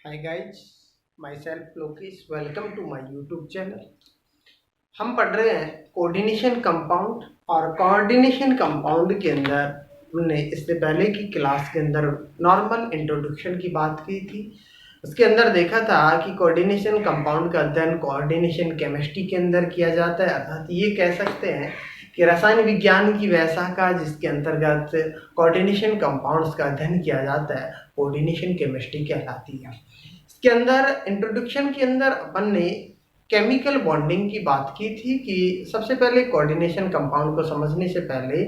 Hi guys, myself Lokesh. Welcome to my YouTube channel. हम पढ़ रहे हैं कोऑर्डिनेशन कंपाउंड। और कोऑर्डिनेशन कंपाउंड के अंदर हमने इससे पहले की क्लास के अंदर नॉर्मल इंट्रोडक्शन की बात की थी। उसके अंदर देखा था कि कोऑर्डिनेशन कंपाउंड का अध्ययन कोऑर्डिनेशन केमिस्ट्री के अंदर किया जाता है, अर्थात ये कह सकते हैं कि रसायन विज्ञान की वह शाखा जिसके अंतर्गत कोऑर्डिनेशन कंपाउंड्स का अध्ययन किया जाता है कोऑर्डिनेशन केमिस्ट्री कहलाती है। इसके अंदर इंट्रोडक्शन के अंदर अपन ने केमिकल बॉन्डिंग की बात की थी कि सबसे पहले कोऑर्डिनेशन कंपाउंड को समझने से पहले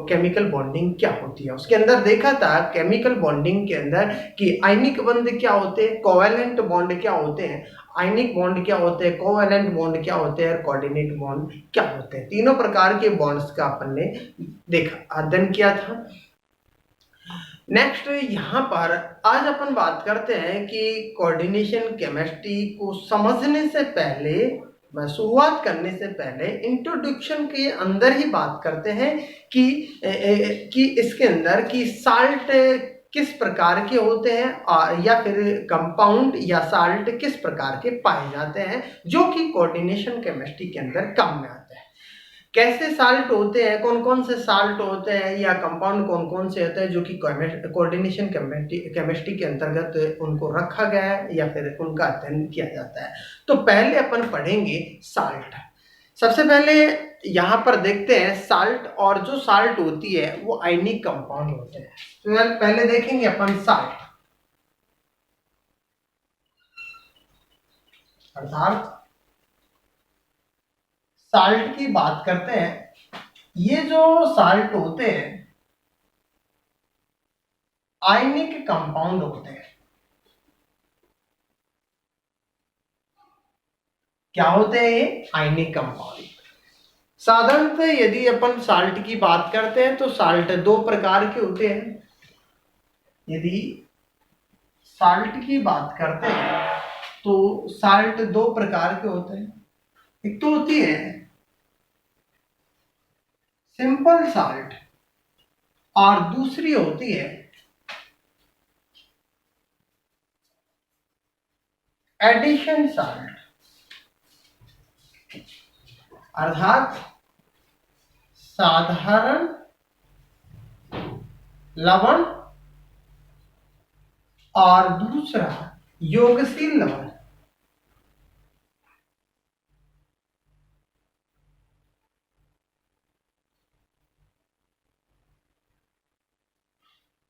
केमिकल बॉन्डिंग क्या होती है। उसके अंदर देखा था केमिकल बॉन्डिंग के अंदर कि आयनिक बंध क्या होते हैं, कोवैलेंट बॉन्ड क्या होते हैं, आयनिक बॉन्ड क्या होते हैं, कोवैलेंट बॉन्ड क्या होते हैं और कोऑर्डिनेट बॉन्ड क्या होते हैं। तीनों प्रकार के बॉन्ड्स का अपन ने देखा, अध्ययन किया था। नेक्स्ट यहाँ पर आज अपन बात करते हैं कि कोऑर्डिनेशन केमिस्ट्री को समझने से पहले, शुरुआत करने से पहले इंट्रोडक्शन के अंदर ही बात करते हैं कि इसके अंदर कि साल्ट किस प्रकार के होते हैं या फिर कंपाउंड या साल्ट किस प्रकार के पाए जाते हैं जो कि कोऑर्डिनेशन केमिस्ट्री के अंदर काम में आते हैं। कैसे साल्ट होते हैं, कौन कौन से साल्ट होते हैं या कंपाउंड कौन कौन से होते हैं जो कि कोऑर्डिनेशन केमिस्ट्री के अंतर्गत उनको रखा गया है या फिर उनका अध्ययन किया जाता है। तो पहले अपन पढ़ेंगे साल्ट। सबसे पहले यहाँ पर देखते हैं साल्ट, और जो साल्ट होती है वो आयनिक कंपाउंड होते हैं। तो पहले देखेंगे अपन साल्ट, अर्थात साल्ट की बात करते हैं। ये जो साल्ट होते हैं आयनिक कंपाउंड होते हैं। क्या होते हैं ये? Ionic compound. साधारणतः यदि अपन साल्ट की बात करते हैं तो साल्ट दो प्रकार के होते हैं। यदि साल्ट की बात करते हैं तो साल्ट दो प्रकार के होते हैं। एक तो होती है सिंपल साल्ट और दूसरी होती है एडिशन साल्ट, अर्थात साधारण लवण और दूसरा योगशील लवण।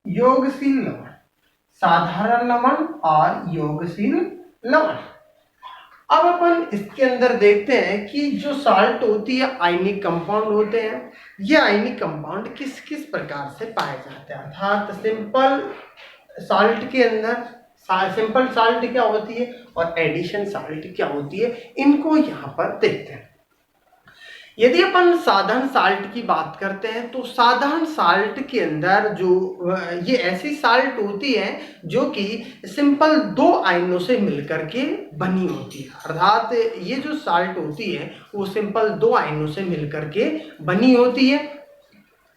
योगशील लवण, साधारण लवण और योगशील लवण। अब अपन इसके अंदर देखते हैं कि जो साल्ट होती है आयनिक कंपाउंड होते हैं। ये आयनिक कंपाउंड किस किस प्रकार से पाए जाते हैं, अर्थात सिंपल साल्ट के अंदर सिंपल साल्ट क्या होती है और एडिशन साल्ट क्या होती है, इनको यहाँ पर देखते हैं। यदि अपन साधारण साल्ट की बात करते हैं तो साधारण साल्ट के अंदर जो ये ऐसी साल्ट होती है जो कि सिंपल दो आयनों से मिलकर के बनी होती है, अर्थात ये जो साल्ट होती है वो सिंपल दो आयनों से मिलकर के बनी होती है।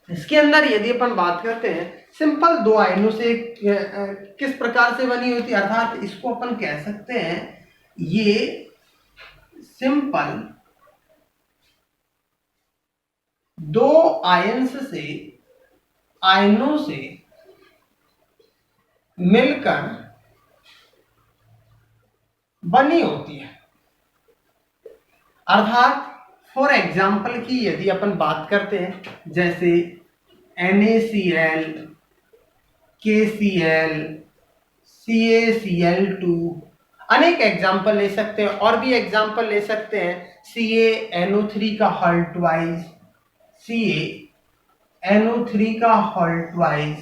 इसके अंदर यदि अपन बात करते हैं सिंपल दो आयनों से किस प्रकार से बनी होती है, अर्थात इसको अपन कह सकते हैं ये सिंपल दो आयनों से मिलकर बनी होती है। अर्थात फॉर एग्जाम्पल की यदि अपन बात करते हैं जैसे NaCl, KCl, CaCl2, अनेक एग्जाम्पल ले सकते हैं। और भी एग्जाम्पल ले सकते हैं CaNO3 का हॉल ट्वाइस, CaNO3 का हॉल ट्वाइस,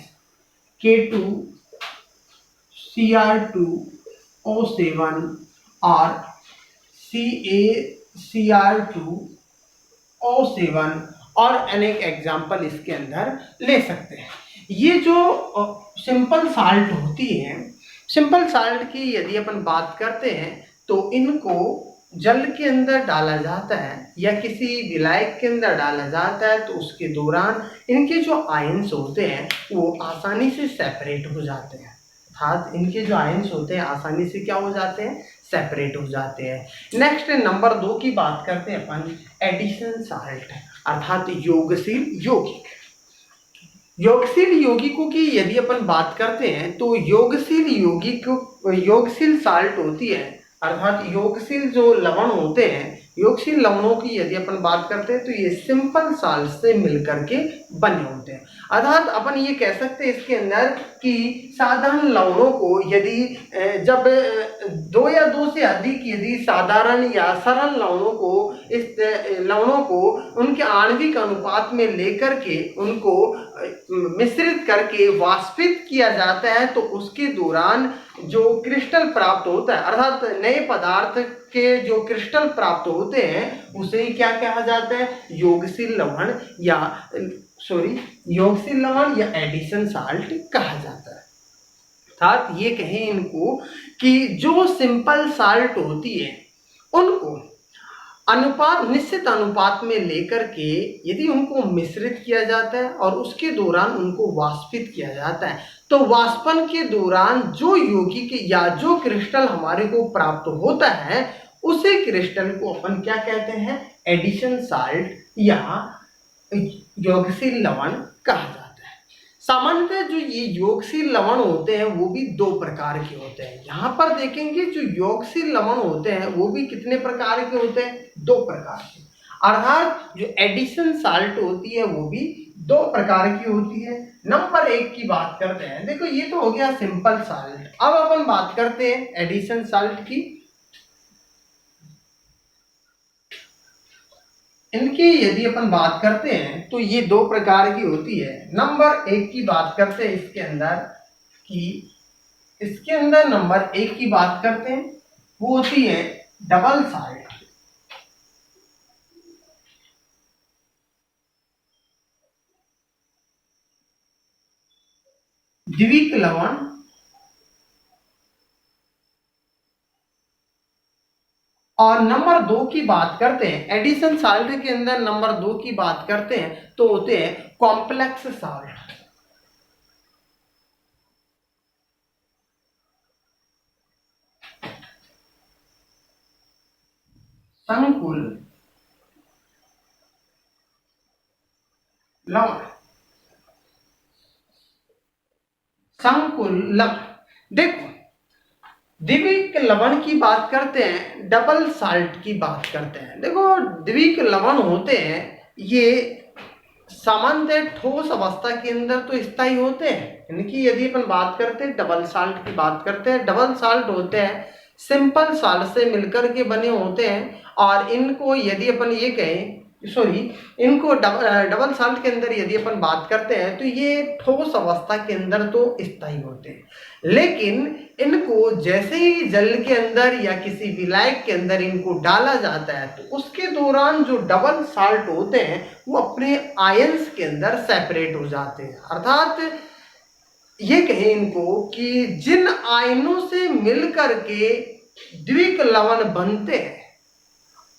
K2Cr2O7 और CaCr2O7 और अनेक एग्जाम्पल इसके अंदर ले सकते हैं। ये जो सिंपल साल्ट होती है, सिंपल साल्ट की यदि अपन बात करते हैं तो इनको जल के अंदर डाला जाता है या किसी विलायक के अंदर डाला जाता है तो उसके दौरान इनके जो आयंस होते हैं वो आसानी से सेपरेट हो जाते हैं। अर्थात इनके जो आयंस होते हैं आसानी से क्या हो जाते हैं, सेपरेट हो जाते हैं। नेक्स्ट नंबर 2 की बात करते हैं अपन, एडिशन साल्ट अर्थात योगशील यौगिक। योगशील यौगिकों की यदि अपन बात करते हैं तो योगशील साल्ट होती है, अर्थात योगशील जो लवण होते हैं, योगशील लवणों की यदि अपन बात करते हैं तो ये सिंपल साल्ट से मिलकर के बने होते हैं। अर्थात अपन ये कह सकते हैं इसके अंदर कि साधारण लवणों को यदि जब दो या दो से अधिक यदि साधारण या सरल लवणों को उनके आणविक अनुपात में लेकर के उनको मिश्रित करके वाष्पित किया जाता है तो उसके दौरान जो क्रिस्टल प्राप्त होता है, अर्थात नए पदार्थ के जो क्रिस्टल प्राप्त होते हैं उसे ही क्या कहा जाता है, योगशील लवण या एडिशन साल्ट कहा जाता है। अर्थात ये कहें इनको कि जो सिंपल साल्ट होती है उनको निश्चित अनुपात में लेकर के यदि उनको मिश्रित किया जाता है और उसके दौरान उनको वाष्पित किया जाता है तो वाष्पन के दौरान जो यौगिक या जो क्रिस्टल हमारे को प्राप्त होता है उसे क्रिस्टल को अपन क्या कहते हैं, एडिशन साल्ट या योगशील लवण कहा जाता है। सामान्यतः जो ये योगशील लवण होते हैं वो भी 2 प्रकार के होते हैं। यहाँ पर देखेंगे जो योगशील लवण होते हैं वो भी कितने प्रकार के होते हैं, 2 प्रकार के। अर्थात जो एडिशन साल्ट होती है वो भी 2 प्रकार की होती है। नंबर 1 की बात करते हैं, देखो ये तो हो गया सिंपल साल्ट। अब अपन बात करते हैं एडिशन साल्ट की। इनकी यदि अपन बात करते हैं तो ये 2 प्रकार की होती है। नंबर 1 की बात करते हैं इसके अंदर नंबर 1 की बात करते हैं वो होती है डबल साल्ट। द्विक लवण और नंबर 2 की बात करते हैं एडिशन साल्ट के अंदर नंबर 2 की बात करते हैं तो होते हैं कॉम्प्लेक्स साल्ट। संकुल लवण, देखो द्विक लवण की बात करते हैं, डबल साल्ट की बात करते हैं। देखो द्विक लवण होते हैं ये सामान्यतः ठोस अवस्था के अंदर तो स्थायी होते हैं। इनकी यदि अपन बात करते हैं डबल साल्ट की बात करते हैं, डबल साल्ट होते हैं सिंपल साल्ट से मिलकर के बने होते हैं और इनको यदि अपन ये कहें इनको डबल साल्ट के अंदर यदि अपन बात करते हैं तो ये ठोस अवस्था के अंदर तो स्थायी होते हैं, लेकिन इनको जैसे ही जल के अंदर या किसी विलायक के अंदर इनको डाला जाता है तो उसके दौरान जो डबल साल्ट होते हैं वो अपने आयंस के अंदर सेपरेट हो जाते हैं। अर्थात ये कहें इनको कि जिन आयनों से मिलकर के द्विक लवण बनते हैं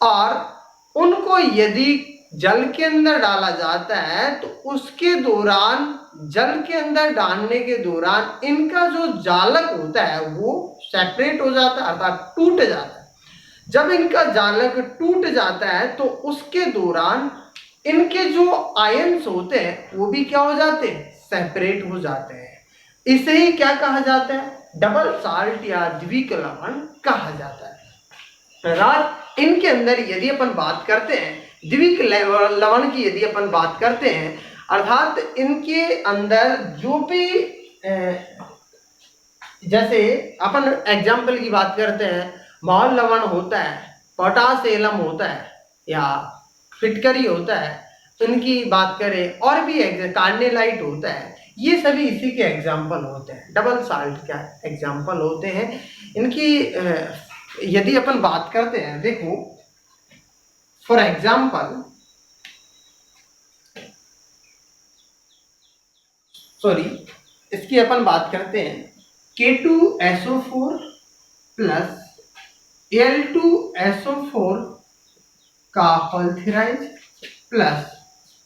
और उनको यदि जल के अंदर डाला जाता है तो उसके दौरान जल के अंदर डालने के दौरान इनका जो जालक होता है वो सेपरेट हो जाता है, अर्थात टूट जाता है। जब इनका जालक टूट जाता है तो उसके दौरान इनके जो आयंस होते हैं वो भी क्या हो जाते हैं, सेपरेट हो जाते हैं। इसे ही क्या कहा जाता है, डबल साल्ट या द्विक लवण कहा जाता है। अर्थात इनके अंदर यदि अपन बात करते हैं द्विक लवण की यदि अपन बात करते हैं, अर्थात इनके अंदर जो भी जैसे अपन एग्जाम्पल की बात करते हैं मॉल लवण होता है, पोटास एलम होता है या फिटकरी होता है, इनकी बात करें और भी कार्नेलाइट होता है, ये सभी इसी के एग्जाम्पल होते हैं, डबल साल्ट का एग्जाम्पल होते हैं। इनकी यदि अपन बात करते हैं, देखो फॉर एग्जाम्पल इसकी अपन बात करते हैं K2SO4 प्लस Al2SO4 का होल थ्राइज प्लस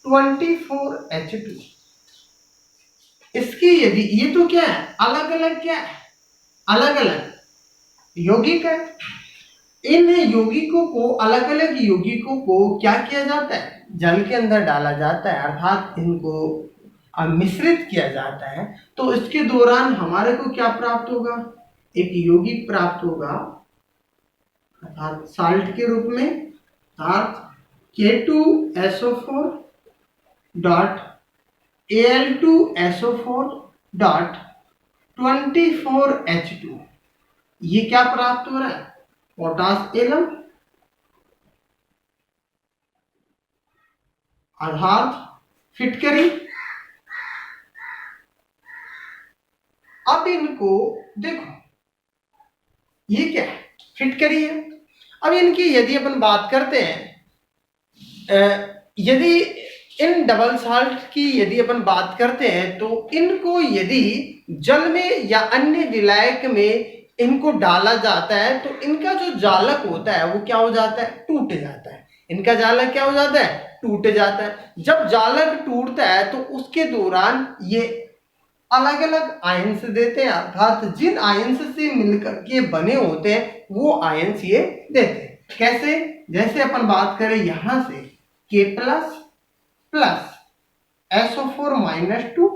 24H2। इसकी यदि ये तो क्या है, अलग अलग क्या है, अलग अलग यौगिक है। इन यौगिकों को, अलग अलग यौगिकों को क्या किया जाता है, जल के अंदर डाला जाता है, अर्थात इनको मिश्रित किया जाता है। तो इसके दौरान हमारे को क्या प्राप्त होगा, एक यौगिक प्राप्त होगा अर्थात साल्ट के रूप में, अर्थात K2SO4 dot Al2SO4 dot 24H2। ये क्या प्राप्त हो रहा है, पोटास एलम, अर्थात फिटकरी। अब इनको देखो, ये क्या है, फिटकरी है। अब इनकी यदि अपन बात करते हैं, यदि इन डबल साल्ट की यदि अपन बात करते हैं, तो इनको यदि जल में या अन्य विलायक में इनको डाला जाता है, तो इनका जो जालक होता है वो क्या हो जाता है, टूट जाता है। इनका जालक क्या हो जाता है, टूट जाता है। जब जालक टूटता है तो उसके दौरान ये अलग अलग आयंस देते हैं, अर्थात जिन आयंस से मिलकर के बने होते हैं वो आयंस ये देते हैं। कैसे, जैसे अपन बात करें यहां से K plus plus SO4 -2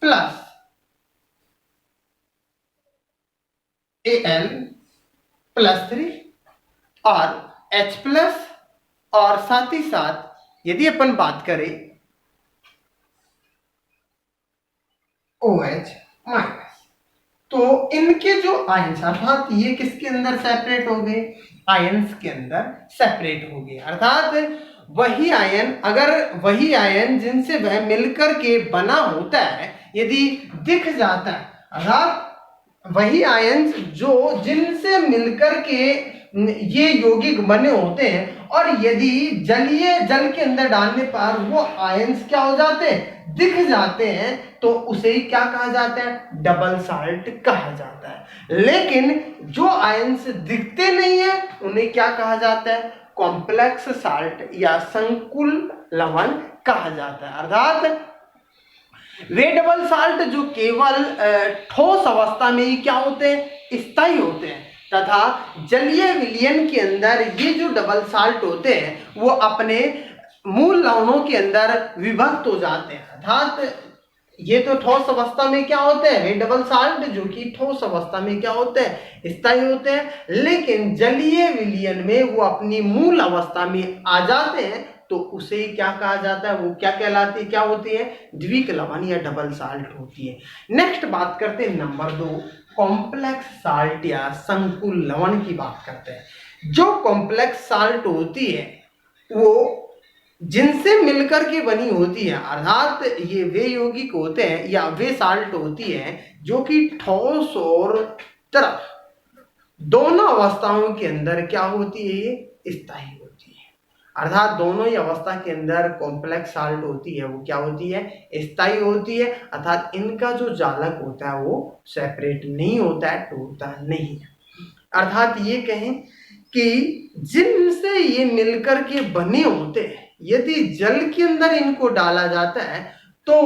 plus Al +3 और H प्लस, और साथ ही साथ यदि अपन बात करें OH माइनस, तो इनके जो आयंस, अर्थात ये किसके अंदर सेपरेट हो गए, आयंस के अंदर सेपरेट हो गए। अर्थात वही आयन, अगर वही आयन जिनसे वह मिलकर के बना होता है यदि दिख जाता है, अर्थात वही आयंस जो जिनसे मिलकर के ये यौगिक बने होते हैं, और यदि जल के अंदर डालने पर वो आयंस क्या हो जाते हैं, दिख जाते हैं, तो उसे ही क्या कहा जाता है, डबल साल्ट कहा जाता है। लेकिन जो आयंस दिखते नहीं है उन्हें क्या कहा जाता है, कॉम्प्लेक्स साल्ट या संकुल लवण कहा जाता है। अर्थात वे डबल साल्ट जो केवल ठोस अवस्था में ही क्या होते हैं, स्थायी होते हैं, तथा जलीय विलयन के अंदर ये जो डबल साल्ट होते हैं वो अपने मूल लवणों के अंदर विभक्त हो जाते हैं। अर्थात ये तो ठोस अवस्था में क्या होते हैं, वे डबल साल्ट जो कि ठोस अवस्था में क्या होते हैं, स्थायी होते हैं, लेकिन जलीय विलयन में वो अपनी मूल अवस्था में आ जाते हैं, तो उसे क्या कहा जाता है, वो क्या कहलाती है, क्या होती है, द्विक लवण या डबल साल्ट होती है। नेक्स्ट बात करते हैं नंबर 2, कॉम्प्लेक्स साल्ट या संकुल लवण की बात करते हैं। जो कॉम्प्लेक्स साल्ट होती है वो जिनसे मिलकर के बनी होती है, अर्थात ये वे यौगिक होते हैं या वे साल्ट होती है जो कि ठोस और तरल दोनों अवस्थाओं के अंदर क्या होती है, ये स्थायी होती है। अर्थात दोनों ही अवस्था के अंदर कॉम्प्लेक्स साल्ट होती है वो क्या होती है, स्थायी होती है। अर्थात इनका जो जालक होता है वो सेपरेट नहीं होता है, टूटता नहीं है। अर्थात ये कहें कि जिनसे ये मिलकर के बने होते हैं, यदि जल के अंदर इनको डाला जाता है तो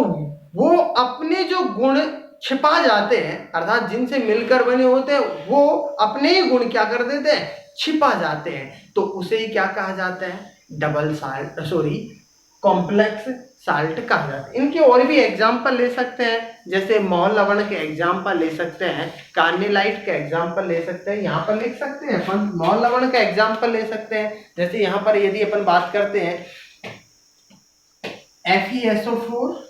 वो अपने जो गुण छिपा जाते हैं, अर्थात जिनसे मिलकर बने होते हैं वो अपने ही गुण क्या कर देते हैं, छिपा जाते हैं, तो उसे ही क्या कहा जाता है, double salt, sorry complex salt कहा जाता है। इनके और भी एग्जाम्पल ले सकते हैं, जैसे मौल लवण के एग्जाम्पल ले सकते हैं, कार्निलाइट का एग्जाम्पल ले सकते हैं, यहाँ पर लिख सकते हैं अपन मौल लवण का एग्जाम्पल ले सकते हैं। जैसे यहाँ पर यदि अपन बात करते हैं FeSO4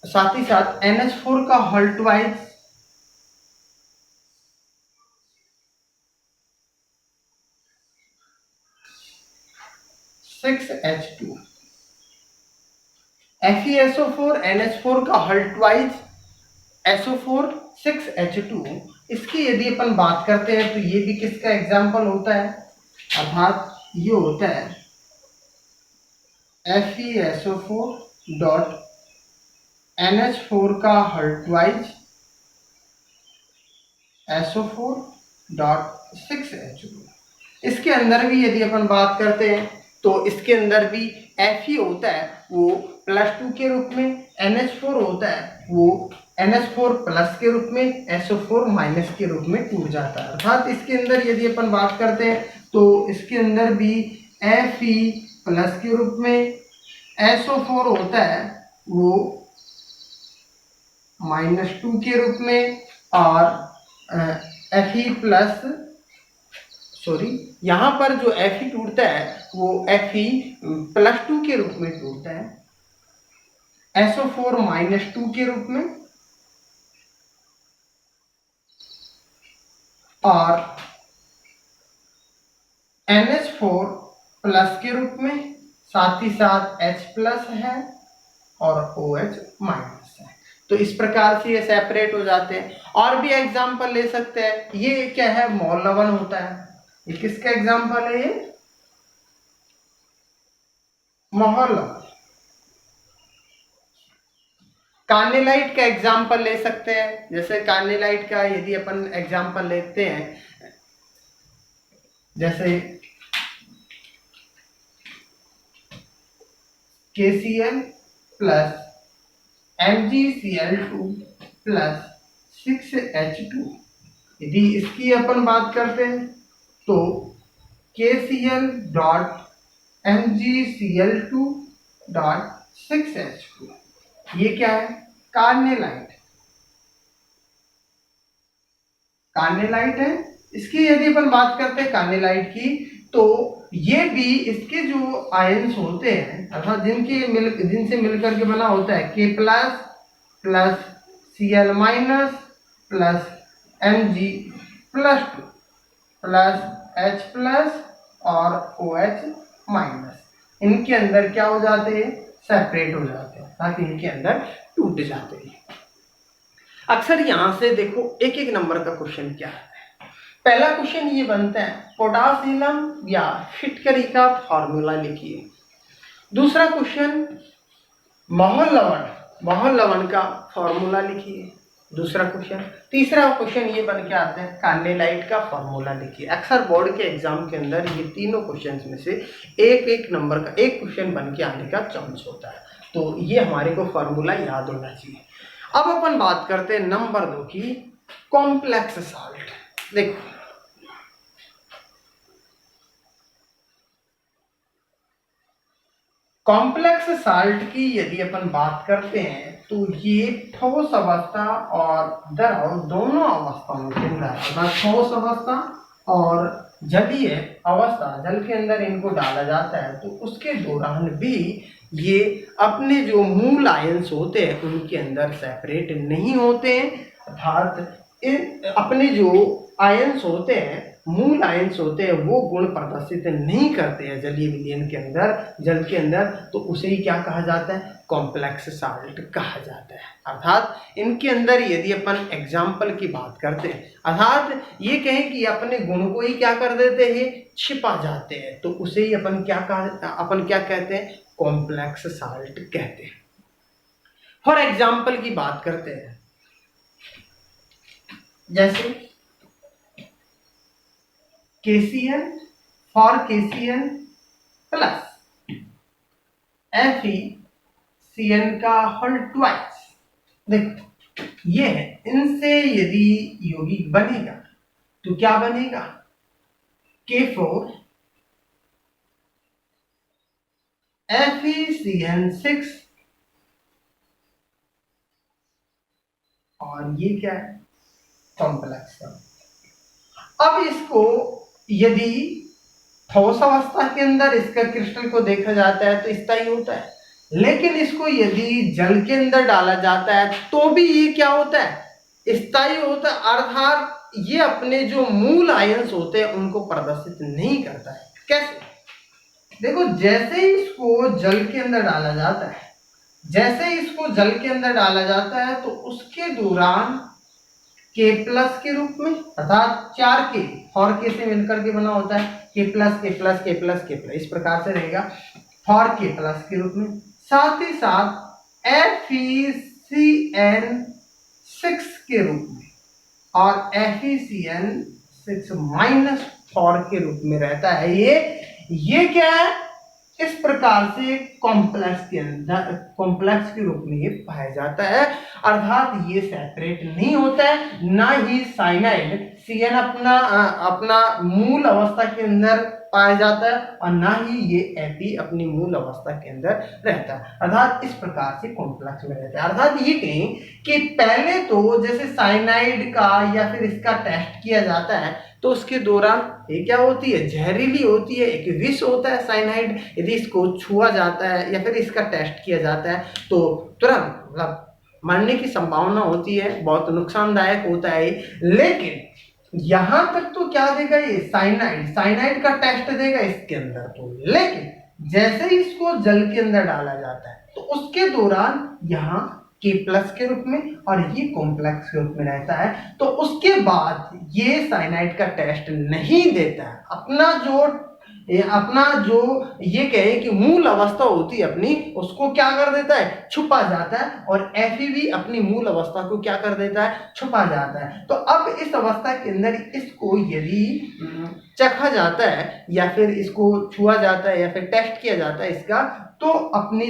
साथ ही साथ NH4 का हॉल्टवाइज, FeSO4 NH4 का हॉल्टवाइज SO4 6H2, इसकी यदि अपन बात करते हैं तो ये भी किसका एग्जाम्पल होता है, अर्थात ये होता है FeSO4 डॉट NH4 का हॉल्टवाइज SO4 डॉट 6H2। इसके अंदर भी यदि अपन बात करते हैं तो इसके अंदर भी Fe होता है, वो +2 के रूप में, NH4 होता है वो NH4 प्लस के रूप में, SO4 माइनस के रूप में टूट जाता है। अर्थात इसके अंदर यदि अपन बात करते हैं तो इसके अंदर भी Fe प्लस के रूप में, SO4 होता है वो -2 के रूप में, और Fe प्लस यहाँ पर जो Fe टूटता है वो Fe +2 के रूप में टूटता है, SO4 -2 के रूप में, और NH4 प्लस के रूप में, साथ ही साथ H प्लस है और OH माइनस है। तो इस प्रकार से ये सेपरेट हो जाते हैं। और भी एग्जाम्पल ले सकते हैं। ये क्या है, मॉल लवण होता है। ये किसका एग्जाम्पल है, ये मॉल लवण। कार्नेलाइट का एग्जाम्पल ले सकते हैं। जैसे कार्नेलाइट का यदि अपन एग्जाम्पल लेते हैं, जैसे KCl plus MgCl2 plus 6H2, यदि इसकी अपन बात करते हैं तो KCl dot MgCl2 dot 6H2, ये क्या है, कार्नेलाइट। कार्नेलाइट है। इसकी यदि अपन बात करते हैं कार्नेलाइट की, तो ये भी इसके जो आयंस होते हैं, अर्थात जिनसे मिलकर के बना होता है K plus plus Cl minus plus Mg plus 2 plus H plus और OH माइनस, इनके अंदर क्या हो जाते हैं, सेपरेट हो जाते हैं, ताकि इनके अंदर टूट जाते हैं। अक्सर यहां से देखो एक एक नंबर का क्वेश्चन क्या है। पहला क्वेश्चन ये बनता है, पोटासियम या फिटकरी का फॉर्मूला लिखिए। दूसरा क्वेश्चन, मोहन लवण का फॉर्मूला लिखिए, दूसरा क्वेश्चन। तीसरा क्वेश्चन ये बन के आता है, कार्नेलाइट का फॉर्मूला लिखिए। अक्सर बोर्ड के एग्जाम के अंदर ये तीनों क्वेश्चंस में से एक एक नंबर का एक क्वेश्चन बन के आने का चांस होता है, तो ये हमारे को फॉर्मूला याद होना चाहिए। अब अपन बात करते हैं नंबर 2 की, कॉम्प्लेक्स साल्ट। देखो कॉम्प्लेक्स साल्ट की यदि अपन बात करते हैं तो ये ठोस अवस्था और द्रव दोनों अवस्थाओं के अंदर, अर्थात ठोस अवस्था और जलीय अवस्था, जल के अंदर इनको डाला जाता है, तो उसके दौरान भी ये अपने जो मूल आयंस होते हैं उनके अंदर सेपरेट नहीं होते हैं। अर्थात अपने जो आयंस होते हैं, मूल आयंस होते हैं, वो गुण प्रदर्शित नहीं करते हैं जलीय विलयन के अंदर, जल के अंदर, तो उसे ही क्या कहा जाता है, कॉम्प्लेक्स साल्ट कहा जाता है। अर्थात इनके अंदर यदि अपन एग्जाम्पल की बात करते हैं, अर्थात ये कहें कि अपने गुण को ही क्या कर देते हैं, छिपा जाते हैं, तो उसे ही अपन क्या कहते हैं, कॉम्प्लेक्स साल्ट कहते हैं। फॉर एग्जाम्पल की बात करते हैं, जैसे KCl, for KCl plus FeCN का होल ट्वाइस। देखो ये है, इनसे यदि यौगिक बनेगा तो क्या बनेगा, K4 FeCN6, और ये क्या है, कॉम्प्लेक्स। अब इसको यदि ठोस अवस्था के अंदर इसका क्रिस्टल को देखा जाता है तो स्थायी होता है, लेकिन इसको यदि जल के अंदर डाला जाता है तो भी ये क्या होता है, स्थायी होता है। अर्थात ये अपने जो मूल आयंस होते हैं उनको प्रदर्शित नहीं करता है। कैसे, देखो जैसे ही इसको जल के अंदर डाला जाता है, जैसे ही इसको जल के अंदर डाला जाता है तो उसके दौरान K प्लस के रूप में, अर्थात 4K फॉर K से मिलकर के बना होता है, K plus K plus K plus K plus, इस प्रकार से रहेगा, फॉर K प्लस के रूप में, साथ ही साथ FeCN6 के रूप में और FeCN6 माइनस फॉर के रूप में रहता है। ये क्या है, इस प्रकार से कॉम्प्लेक्स के अंदर कॉम्प्लेक्स के रूप में ये पाया जाता है, अर्थात ये सेपरेट नहीं होता है, ना ही साइनाइड CN अपना मूल अवस्था के अंदर पाया जाता है और ना ही ये Fe अपनी मूल अवस्था के अंदर रहता है, अर्थात इस प्रकार से कॉम्प्लेक्स में रहता है। अर्थात ये कहें कि पहले तो जैसे साइनाइड का या फिर इसका टेस्ट किया जाता है तो उसके दौरान ये क्या होती है, जहरीली होती है, एक विष होता है साइनाइड। यदि इसको छुआ जाता है या फिर इसका टेस्ट किया जाता है तो तुरंत मतलब मरने की संभावना होती है, बहुत नुकसानदायक होता है। लेकिन यहां तक तो क्या देगा ये साइनाइड का टेस्ट देगा इसके अंदर तो, लेकिन जैसे ही इसको जल के अंदर डाला जाता है तो उसके दौरान यहाँ K+ के रूप में और ये कॉम्प्लेक्स के रूप में रहता है, तो उसके बाद ये साइनाइड का टेस्ट नहीं देता है, अपना जो ये कहे कि मूल अवस्था होती है अपनी, उसको क्या कर देता है, छुपा जाता है, और Fe भी अपनी मूल अवस्था को क्या कर देता है, छुपा जाता है। तो अब इस अवस्था के अंदर इसको यदि चखा जाता है या फिर इसको छुआ जाता है या फिर टेस्ट किया जाता है इसका, तो अपनी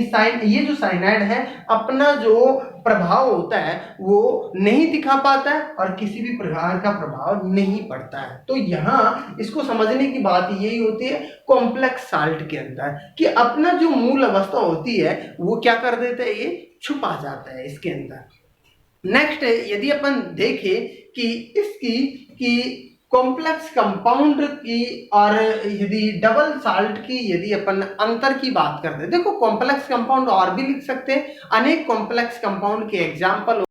ये जो साइनाइड है अपना जो प्रभाव होता है वो नहीं दिखा पाता है और किसी भी प्रकार का प्रभाव नहीं पड़ता है। तो यहाँ इसको समझने की बात यही होती है कॉम्प्लेक्स साल्ट के अंदर कि अपना जो मूल अवस्था होती है वो क्या कर देता है, ये छुपा जाता है इसके अंदर। नेक्स्ट यदि अपन देखें कि इसकी कि कॉम्प्लेक्स कंपाउंड की और यदि डबल साल्ट की यदि अपन अंतर की बात करते हैं, देखो कॉम्प्लेक्स कंपाउंड और भी लिख सकते हैं, अनेक कॉम्प्लेक्स कंपाउंड के एग्जाम्पल